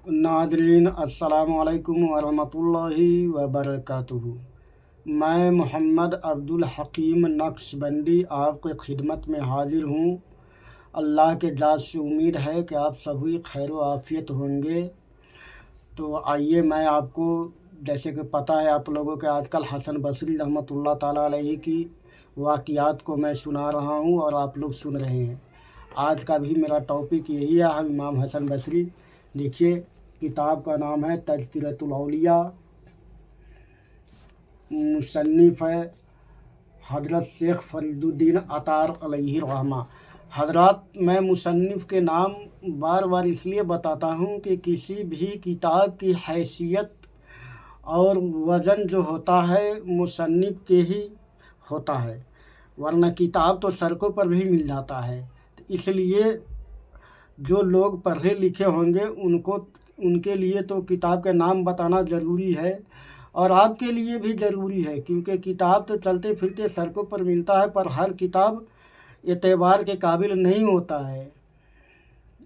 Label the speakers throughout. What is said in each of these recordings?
Speaker 1: नाज़रीन अस्सलामु अलैकुम वरहमतुल्लाहि वबरकातुहू। मैं मोहम्मद अब्दुल हकीम नक्शबंदी आपकी खिदमत में हाजिर हूँ। अल्लाह के ज़ात से उम्मीद है कि आप सभी खैर व आफ़ियत होंगे। तो आइए मैं आपको, जैसे कि पता है आप लोगों के, आजकल हसन बसरी रहमतुल्लाह ताला अलैहि की वाक़ियात को मैं सुना रहा हूँ और आप लोग सुन रहे हैं। आज का भी मेरा टॉपिक यही है, हम इमाम हसन बसरी। देखिए, किताब का नाम है तज़किरतुल औलिया, मुसन्निफ़ है हज़रत शेख फरीदुद्दीन अतार अलैहि रहमा। हज़रात, मैं मुसन्निफ़ के नाम बार बार इसलिए बताता हूँ कि किसी भी किताब की हैसियत और वज़न जो होता है मुसन्निफ़ के ही होता है, वरना किताब तो सड़कों पर भी मिल जाता है। तो इसलिए जो लोग पढ़े लिखे होंगे उनके लिए तो किताब के नाम बताना ज़रूरी है, और आपके लिए भी ज़रूरी है, क्योंकि किताब तो चलते फिरते सड़कों पर मिलता है, पर हर किताब एतबार के काबिल नहीं होता है।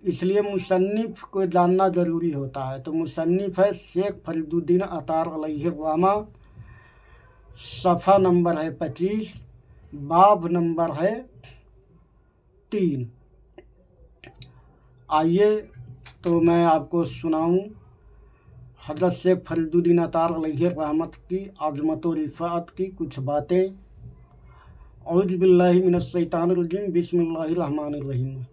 Speaker 1: इसलिए मुसन्निफ़ को जानना ज़रूरी होता है। तो मुसन्निफ़ है शेख फरीदुद्दीन अतार अलैहि रहमा। सफ़ा नंबर है 25, बाब नंबर है 3। आइए तो मैं आपको सुनाऊं हज़रत शेख फरीदुद्दीन अतार अलैहि रहमत की अज़मत व रिफ़ाअत की कुछ बातें। औज़ु बिल्लाहि मिनश शैतानिर रजीम, बिस्मिल्लाहिर रहमानिर रहीम।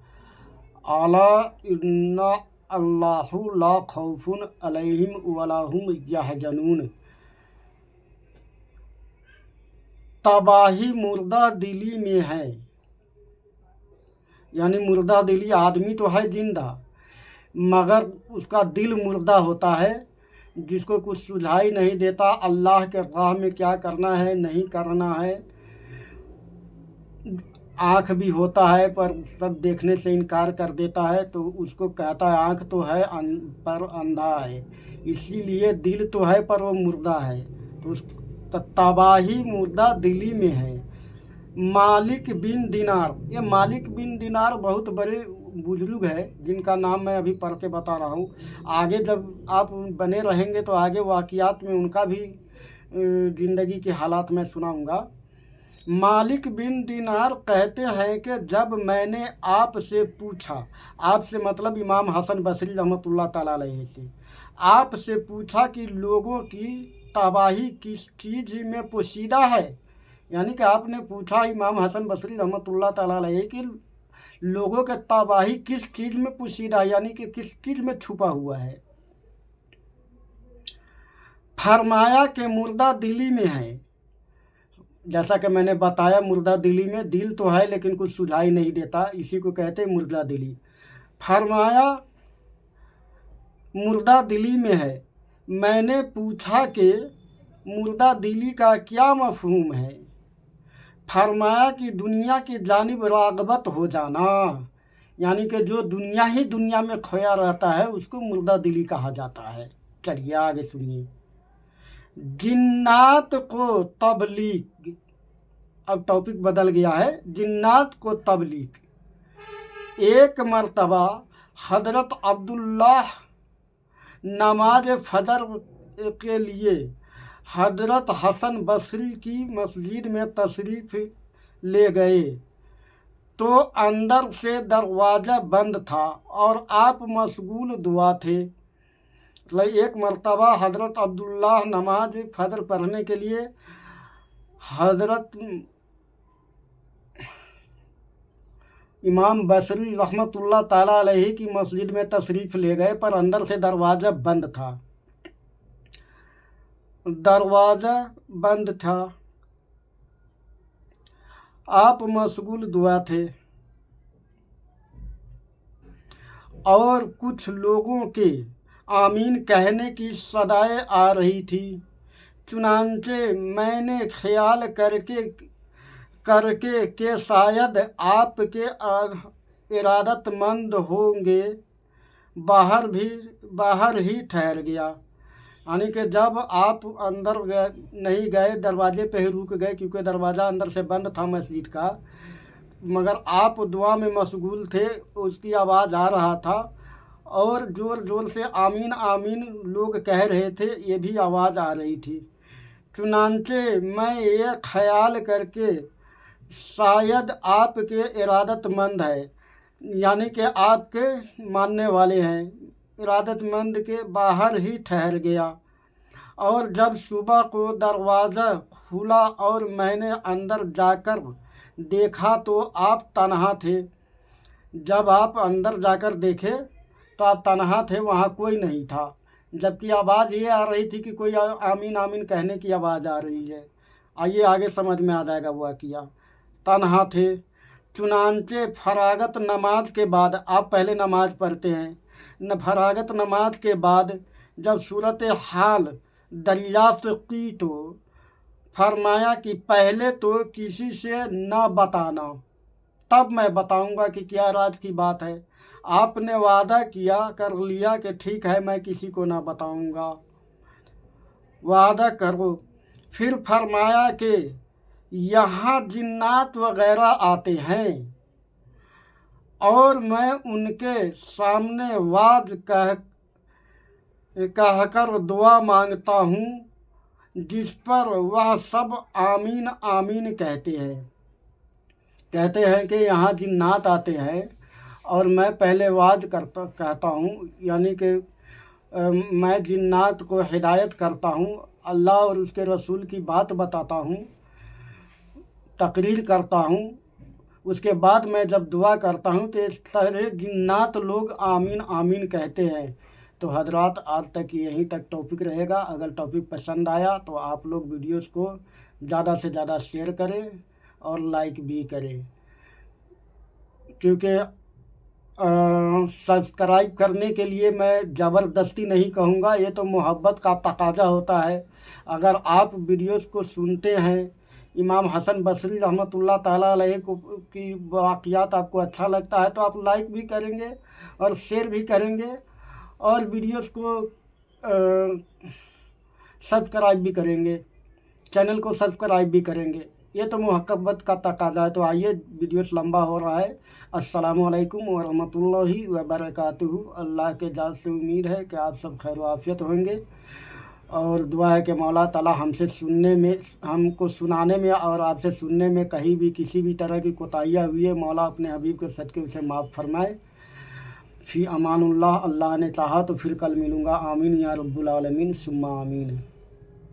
Speaker 1: अला इन्ना अल्लाहु ला खौफुन अलैहिम वला हुम यहज़नून। तबाही मुर्दा दिली में है, यानी मुर्दा दिली आदमी तो है जिंदा, मगर उसका दिल मुर्दा होता है, जिसको कुछ सुझाई नहीं देता अल्लाह के राह में क्या करना है नहीं करना है। आँख भी होता है पर सब देखने से इनकार कर देता है, तो उसको कहता है आँख तो है पर अंधा है। इसीलिए दिल तो है पर वो मुर्दा है। तो उस तबाही मुर्दा दिली में है। मालिक बिन दिनार, ये मालिक बिन दिनार बहुत बड़े बुजुर्ग है, जिनका नाम मैं अभी पढ़ के बता रहा हूँ। आगे जब आप बने रहेंगे तो आगे वाक़ियात में उनका भी ज़िंदगी के हालात में सुनाऊँगा। मालिक बिन दिनार कहते हैं कि जब मैंने आपसे पूछा, आपसे मतलब इमाम हसन बसरी रहमतुल्लाह ताला अलैहि से, आपसे पूछा कि लोगों की तबाही किस चीज़ में पोशीदा है, यानी कि आपने पूछा इमाम हसन बसरी रहमतुल्लाह ताला अलैहि कि लोगों के तबाही किस चीज़ में पोशीदा है, यानी कि किस चीज़ में छुपा हुआ है। फरमाया कि मुर्दा दिली में है। जैसा कि मैंने बताया, मुर्दा दिली में, दिल तो है लेकिन कुछ सुझाई नहीं देता, इसी को कहते मुर्दा दिली। फरमाया मुर्दा दिली में है। मैंने पूछा कि मुर्दा दिली का क्या मफ़हूम है। फरमाया कि दुनिया की जानिब राग़बत हो जाना, यानी कि जो दुनिया ही दुनिया में खोया रहता है उसको मुर्दा दिली कहा जाता है। चलिए आगे सुनिए। जिन्नात को तबलीग, अब टॉपिक बदल गया है, जिन्नात को तबलीग। एक मर्तबा हज़रत अब्दुल्लाह नमाज फजर के लिए हज़रत हसन बसरी की मस्जिद में तशरीफ़ ले गए तो अंदर से दरवाज़ा बंद था और आप मशगूल दुआ थे। एक मर्तबा हज़रत अब्दुल्लाह नमाज फजर पढ़ने के लिए हज़रत इमाम बसरी रहमतुल्लाह ताला अलैहि की मस्जिद में तशरीफ़ ले गए, पर अंदर से दरवाज़ा बंद था। दरवाज़ा बंद था, आप मशगूल दुआ थे और कुछ लोगों के आमीन कहने की सदाएं आ रही थी। चुनांचे मैंने ख्याल करके कि शायद आपके इरादतमंद होंगे, बाहर ही ठहर गया। यानी कि जब आप अंदर नहीं गए, दरवाजे पे ही रुक गए, क्योंकि दरवाज़ा अंदर से बंद था मस्जिद का, मगर आप दुआ में मशगूल थे, उसकी आवाज़ आ रहा था اور ज़ोर ज़ोर से आमीन आमीन लोग कह रहे थे, ये भी आवाज़ आ रही थी। चुनांचे मैं ये ख्याल करके शायद आपके इरादतमंद है, यानी कि आपके मानने वाले हैं, इरादतमंद के बाहर ही ठहर गया। और जब सुबह को दरवाज़ा खुला और मैंने अंदर जाकर देखा तो आप तन्हा थे। जब आप अंदर जाकर देखे तो आप तन्हा थे, वहाँ कोई नहीं था, जबकि आवाज़ ये आ रही थी कि कोई आमीन आमीन कहने की आवाज़ आ रही है। आइए आगे समझ में आ जाएगा वो किया। तन्हा थे। चुनांचे फरागत नमाज के बाद, आप पहले नमाज पढ़ते हैं न, फरागत नमाज के बाद जब सूरत हाल दरियाफ्त की तो फरमाया कि पहले तो किसी से न बताना, तब मैं बताऊंगा कि क्या राज की बात है। आपने वादा किया कर लिया कि ठीक है मैं किसी को ना बताऊंगा, वादा करो। फिर फरमाया कि यहाँ जिन्नात वगैरह आते हैं और मैं उनके सामने वाज कहकर दुआ मांगता हूँ, जिस पर वह सब आमीन आमीन कहते हैं कि यहाँ जिन्नात आते हैं और मैं पहले वाज कहता हूँ, यानी कि मैं जिन्नात को हिदायत करता हूँ, अल्लाह और उसके रसूल की बात बताता हूँ, तकरीर करता हूँ। उसके बाद मैं जब दुआ करता हूँ तो इस तरह जिन्नात लोग आमीन आमीन कहते हैं। तो हजरात, आज तक यहीं तक टॉपिक रहेगा। अगर टॉपिक पसंद आया तो आप लोग वीडियोस को ज़्यादा से ज़्यादा शेयर करें और लाइक भी करें, क्योंकि सब्सक्राइब करने के लिए मैं ज़बरदस्ती नहीं कहूँगा, ये तो मोहब्बत का तकाजा होता है। अगर आप वीडियोस को सुनते हैं, इमाम हसन बसरी रहमतुल्लाह ताला अलैह की वाक़ियात आपको अच्छा लगता है तो आप लाइक भी करेंगे और शेयर भी करेंगे और वीडियोस को सब्सक्राइब भी करेंगे, चैनल को सब्सक्राइब भी करेंगे। ये तो मोहब्बत का तकाजा है। तो आइए, वीडियोस लंबा हो रहा है। अस्सलामु अलैकुम व रहमतुल्लाहि व बरकातुहू। अल्लाह के जात से उम्मीद है कि आप सब खैर आफियत होंगे और दुआ है कि मौला ताला हमको सुनाने में और आपसे सुनने में कहीं भी किसी भी तरह की कोताहियाँ हुई है, मौला अपने हबीब के सदक़े उसे माफ़ फरमाए। फ़ी अमानुल्लाह। अल्लाह ने चाहा तो फिर कल मिलूँगा। आमीन या रब्बुल आलमीन सुम्मा आमीन।